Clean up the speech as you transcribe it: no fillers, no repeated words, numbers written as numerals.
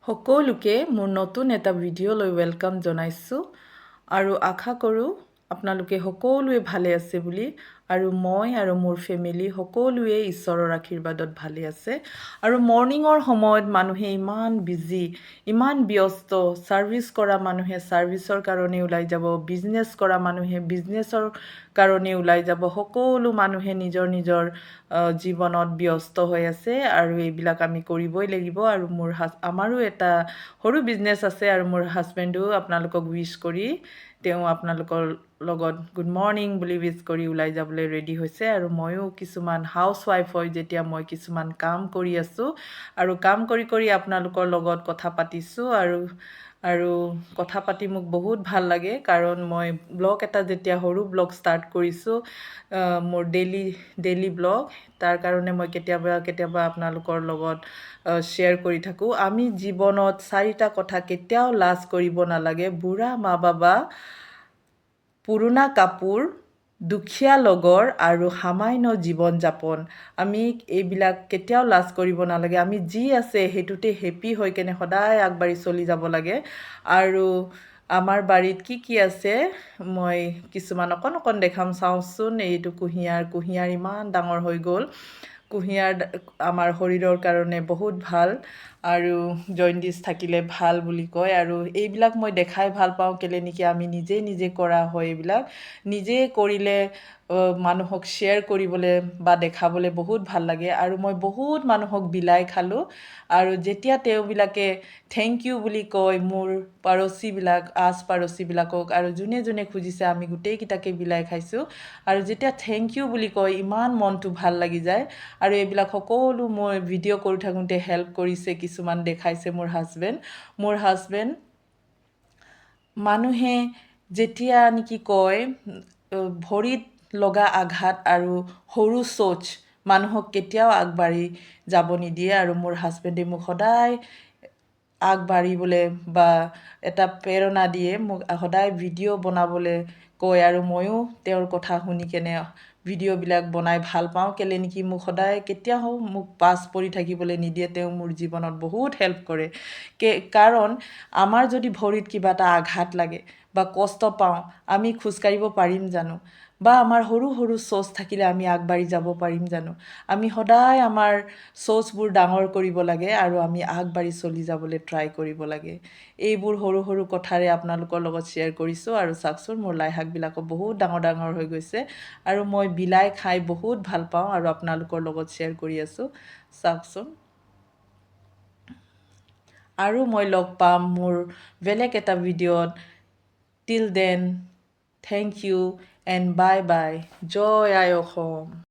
সকলোকে মোৰ নতুন এটা ভিডিঅ'লৈ ৱেলকাম জনাইছোঁ আৰু আশা কৰোঁ আপোনালোকে সকলোৱে ভালে আছে বুলি আৰু মই আৰু মোৰ ফেমিলি সকলোৱে ঈশ্বৰৰ আশীৰ্বাদত ভালে আছে আৰু মৰ্নিঙৰ সময়ত মানুহে ইমান বিজি ইমান ব্যস্ত ছাৰ্ভিচ কৰা মানুহে ছাৰ্ভিচৰ কাৰণে ওলাই যাব বিজনেছ কৰা মানুহে বিজনেছৰ কাৰণে ওলাই যাব সকলো মানুহে নিজৰ নিজৰ জীৱনত ব্যস্ত হৈ আছে আৰু এইবিলাক আমি কৰিবই লাগিব আৰু আমাৰো এটা সৰু বিজনেছ আছে আৰু মোৰ হাজবেণ্ডো আপোনালোকক উইশ কৰি তেওঁ আপোনালোকৰ লগত গুড মৰ্ণিং বুলি উইশ কৰি ওলাই যাবলৈ ৰেডি হৈছে আৰু ময়ো কিছুমান হাউচৱাইফ হয় যেতিয়া মই কিছুমান কাম কৰি আছোঁ আৰু কাম কৰি আপোনালোকৰ লগত কথা পাতিছোঁ আৰু কথা পাতি মোক বহুত ভাল লাগে কাৰণ মই ব্লগ এটা যেতিয়া সৰু ব্লগ ষ্টাৰ্ট কৰিছোঁ মোৰ ডেইলি ব্লগ তাৰ কাৰণে মই কেতিয়াবা আপোনালোকৰ লগত শ্বেয়াৰ কৰি থাকোঁ আমি জীৱনত 4টা কথা কেতিয়াও লাজ কৰিব নালাগে বুঢ়া মা বাবা পুৰণা কাপোৰ দুখীয়া লগৰ আৰু সামান্য জীৱন যাপন আমি এইবিলাক কেতিয়াও লাজ কৰিব নালাগে আমি যি আছে সেইটোতে হেপী হৈ কেনে সদায় আগবাঢ়ি চলি যাব লাগে আৰু আমাৰ বাৰীত কি আছে মই কিছুমান অকণ দেখাম চাওঁচোন এইটো কুঁহিয়াৰ ইমান ডাঙৰ হৈ গ'ল কুঁহিয়াৰ আমাৰ শৰীৰৰ কাৰণে বহুত ভাল আৰু জণ্ডিছ থাকিলে ভাল বুলি কয় আৰু এইবিলাক মই দেখাই ভাল পাওঁ কেলে নেকি আমি নিজে কৰা হয় এইবিলাক নিজে কৰিলে মানুহক শ্বেয়াৰ কৰিবলৈ বা দেখাবলৈ বহুত ভাল লাগে আৰু মই বহুত মানুহক বিলাই খালোঁ আৰু যেতিয়া তেওঁবিলাকে থেংক ইউ বুলি কয় মোৰ পাৰচীবিলাকক আৰু যোনে খুজিছে আমি গোটেইকেইটাকে বিলাই খাইছোঁ আৰু যেতিয়া থেংক ইউ বুলি কয় ইমান মনটো ভাল লাগি যায় আৰু এইবিলাক সকলো মই ভিডিঅ' কৰি থাকোঁতে হেল্প কৰিছে কিছুমান দেখাইছে মোৰ হাজবেণ্ড মানুহে যেতিয়া নেকি কয় ভৰিত লগা আঘাত আৰু সৰু শৌচ মানুহক কেতিয়াও আগবাঢ়ি যাব নিদিয়ে আৰু মোৰ হাজবেণ্ডে মোক সদায় আগবাঢ়িবলৈ বা এটা প্ৰেৰণা দিয়ে মোক সদায় ভিডিঅ' বনাবলৈ কয় আৰু ময়ো তেওঁৰ কথা শুনি কেনে ভিডিঅ'বিলাক বনাই ভাল পাওঁ কেলে নেকি মোক সদায় কেতিয়াও মোক পাছ পৰি থাকিবলৈ নিদিয়ে তেওঁ মোৰ জীৱনত বহুত হেল্প কৰে কাৰণ আমাৰ যদি ভৰিত কিবা এটা আঘাত লাগে বা কষ্ট পাওঁ আমি খোজকাঢ়িব পাৰিম জানো বা আমাৰ সৰু শৌচ থাকিলে আমি আগবাঢ়ি যাব পাৰিম জানো আমি সদায় আমাৰ শৌচবোৰ ডাঙৰ কৰিব লাগে আৰু আমি আগবাঢ়ি চলি যাবলৈ ট্ৰাই কৰিব লাগে এইবোৰ সৰু কথাৰে আপোনালোকৰ লগত শ্বেয়াৰ কৰিছোঁ আৰু চাওকচোন মোৰ লাই শাকবিলাকো বহুত ডাঙৰ হৈ গৈছে আৰু মই বিলাই খাই বহুত ভাল পাওঁ আৰু আপোনালোকৰ লগত শ্বেয়াৰ কৰি আছোঁ চাওকচোন আৰু মই লগ পাম মোৰ বেলেগ এটা ভিডিঅ'ত till then thank you and bye জয় আই অসম